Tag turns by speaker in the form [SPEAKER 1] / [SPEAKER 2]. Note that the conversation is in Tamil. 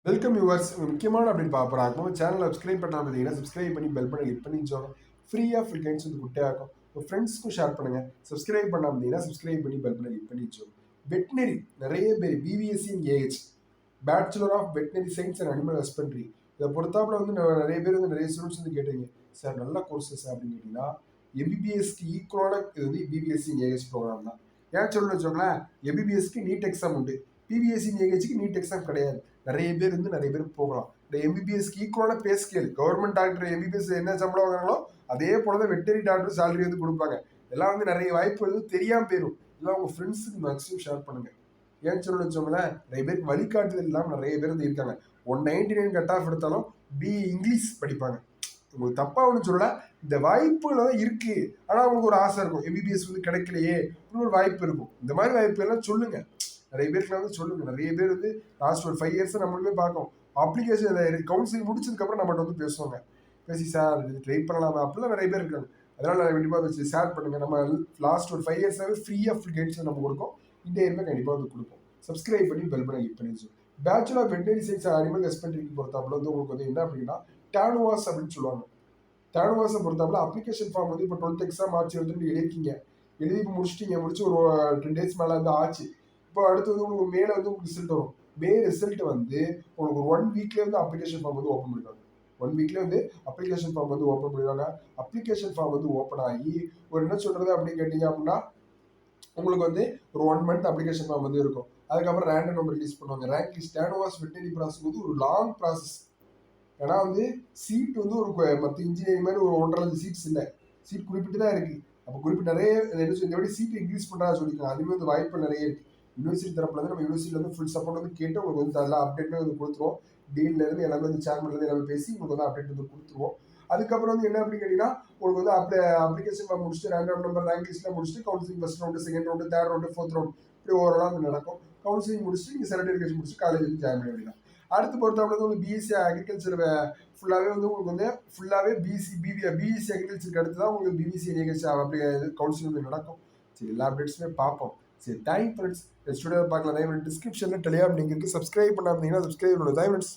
[SPEAKER 1] Welcome viewers. முக்கியமான அப்படின்னு பார்க்குறாங்க சேனலை சப்ஸ்கிரைப் பண்ணாமல் இருந்தீங்கன்னா சப்ஸ்கிரைப் பண்ணி பெல் பண்ணி கிளிக் பண்ணி வச்சோங்க. ஃப்ரீயாக ஃப்ரீ கைண்ட்ஸ் வந்து குட்டையாகும். உங்கள் ஃப்ரெண்ட்ஸ்க்கும் ஷேர் பண்ணுங்கள். சப்ஸ்கிரைப் பண்ணாமல் இருந்தீங்கன்னா சப்ஸ்கிரைப் பண்ணி பெல் பண்ணி கிளிக் பண்ணி வச்சோங்க. வெட்னரி நிறைய பேர் BVSc in AH bachelor of veterinary science and animal husbandry இதை பொறுத்தாப்புல வந்து நிறைய பேர் வந்து நிறைய ஸ்டூடெண்ட்ஸ் வந்து கேட்டீங்க சார் நல்ல கோர்சஸ் அப்படின்னு கேட்டிங்கன்னா எம்பிபிஎஸ்க்கு ஈக்குவலான இது வந்து பிபிஎஸ்சி இன் ஏஹெச் ப்ரோக்ராம் தான். ஏன் சொல்லணும்னு வச்சோங்களேன், எம்பிபிஎஸ்க்கு நீட் எக்ஸாம் உண்டு, பிபிஎஸ்சி இன் ஏஹெச்சுக்கு நீட் எக்ஸாம் கிடையாது. நிறைய பேர் வந்து நிறைய பேர் போகலாம். இந்த எம்பிபிஎஸ்க்கு ஈக்குவலான pay scale government doctor MBBS என்ன சம்பளம் வாங்குறாங்களோ அதே போல தான் வெட்டரி டாக்டர் சேலரி வந்து கொடுப்பாங்க. எல்லாம் வந்து நிறைய வாய்ப்பு வந்து தெரியாமல் போயிடும். இல்லை உங்கள் ஃப்ரெண்ட்ஸுக்கு மேக்ஸிமம் ஷேர் பண்ணுங்கள். ஏன்னு சொல்லணும்னு வச்சோங்களேன், நிறைய பேருக்கு வழிகாட்டுதல் இல்லாமல் நிறைய பேர் வந்து இருக்காங்க. 199 கட் ஆஃப் எடுத்தாலும் இங்கிலீஷ் படிப்பாங்க. உங்களுக்கு தப்பா ஒன்று சொல்லல, இந்த வாய்ப்புகள் தான் இருக்கு. ஆனால் அவங்களுக்கு ஒரு ஆசை இருக்கும், எம்பிபிஎஸ் வந்து கிடைக்கலையே ஒரு வாய்ப்பு இருக்கும். இந்த மாதிரி வாய்ப்பு எல்லாம் சொல்லுங்க, நிறைய பேருக்கு வந்து சொல்லுங்க. நிறைய பேர் வந்து லாஸ்ட் ஒரு 5 இயர்ஸ் நம்மளுமே பார்க்கோம். அப்ளிகேஷன் கவுன்சிலிங் முடிச்சதுக்கப்புறம் நம்மகிட்ட வந்து பேசுவாங்க. பேசி சார் இது ட்ரை பண்ணலாமா அப்படிலாம் நிறைய பேர் இருக்காங்க. அதனால நான் கண்டிப்பாக வச்சு ஷேர் பண்ணுங்க. நம்ம லாஸ்ட் ஒரு 5 இயர்ஸாகவே ஃப்ரீயாக ஃபுல் கைட்ஸ் நம்ம கொடுப்போம். இந்த இயர்மே கண்டிப்பாக வந்து கொடுப்போம். சப்ஸ்கிரைப் பண்ணி பெல் பண்ணி கிளிக் பண்ணி வச்சு bachelor of veterinary science animal ஹஸ்பண்ட்ரிக்கு பொறுத்தாப்புல வந்து உங்களுக்கு வந்து என்ன அப்படின்னா டேனுவாஸ் அப்படின்னு சொல்லுவாங்க. டேனுவாஸை பொறுத்தாப்புல அப்ளிகேஷன் ஃபார்ம் வந்து இப்போ 12th எக்ஸாம் ஆச்சு வந்து எழுதிருக்கீங்க, எழுதி இப்போ முடிச்சிட்டீங்க, முடிச்சு ஒரு 10 days மேலே வந்து ஆச்சு. இப்போ அடுத்து வந்து உங்களுக்கு மேலே வந்து உங்களுக்கு ரிசல்ட் வரும். மே ரிசல்ட் வந்து உங்களுக்கு ஒரு 1 வீக்லேயே வந்து அப்ளிகேஷன் ஃபார்ம் வந்து ஓப்பன் பண்ணிடுவாங்க. 1 வீக்லேயே வந்து அப்ளிகேஷன் ஃபார்ம் வந்து ஓப்பன் பண்ணிடுவாங்க. அப்ளிகேஷன் ஃபார்ம் வந்து ஓப்பன் ஆகி ஒரு என்ன சொல்கிறது அப்படின்னு கேட்டிங்க அப்படின்னா உங்களுக்கு வந்து ஒரு 1 month அப்ளிகேஷன் ஃபார்ம் வந்து இருக்கும். அதுக்கப்புறம் ரேண்டம் நம்பர் ரிலீஸ் பண்ணுவாங்க. ரேங்க் லிஸ்ட் டேனுவாஸ் வெட்டரி ப்ராசஸ் வந்து ஒரு லாங் ப்ராசஸ். ஏன்னா வந்து சீட் வந்து ஒரு மற்ற இன்ஜினியரிங் மாதிரி ஒரு 1.5 லட்சம் சீட்ஸ் இல்லை, சீட் குறிப்பிட்டு தான் இருக்குது. அப்போ குறிப்பிட்ட நிறைய இந்த வாட்டி சீட் இன்க்ரீஸ் பண்ணுறா சொல்லிக்கலாம். அதுவே வந்து வாய்ப்பு நிறைய இருக்குது. யூனிவர்சிட்டி தரப்புல இருந்து நம்ம யூனிவர்சிட்டியில் வந்து ஃபுல் சப்போர்ட் வந்து கேட்டு உங்களுக்கு வந்து அதெல்லாம் அப்டேட் வந்து கொடுத்துருவோம். டீன்லேருந்து எல்லாமே வந்து சேர்மன்லேருந்து எல்லாமே பேசி உங்களுக்கு வந்து அப்டேட் வந்து கொடுத்துருவோம். அதுக்கப்புறம் வந்து என்ன அப்படின்னு கேட்டிங்கன்னா உங்களுக்கு வந்து அப்ளிகேஷன் ஃபார்ம் முடிச்சுட்டு ரேண்டம் நம்பர் ரேங்க் லிஸ்ட்லாம் முடிச்சுட்டு counselling first round, second round, third round, fourth round இப்படி ஓவராலாக வந்து நடக்கும். கவுன்சிலிங் முடிச்சுட்டு நீங்கள் சர்டிஃபிகேஷன் முடிச்சு காலேஜ் வந்து ஜாயின் பண்ண வேண்டியதான். அடுத்து பொறுத்தவரை வந்து உங்களுக்கு பிஎஸ்சி அக்ரிகல்ச்சர் ஃபுல்லாகவே வந்து உங்களுக்கு வந்து ஃபுல்லாகவே பிஎஸ்சி அக்ரிகல்ச்சருக்கு அடுத்து தான் உங்களுக்கு பிபிசி நிகழ்ச்சி அப்படி கவுன்சிலிங் வந்து நடக்கும். சரி, எல்லா அப்டேட்ஸுமே பார்ப்போம். சரி, தேங்க் ஃப்ரெண்ட்ஸ். ஸ்டுடியோ பார்க்கலாம். டிஸ்கிரிப்ஷனில் டெலிகிராம் லிங்க் இருக்குது. சப்ஸ்கிரைப் பண்ணாமல் இருந்தீங்கன்னா சப்ஸ்கிரைப் பண்ணுங்கள். Thank friends.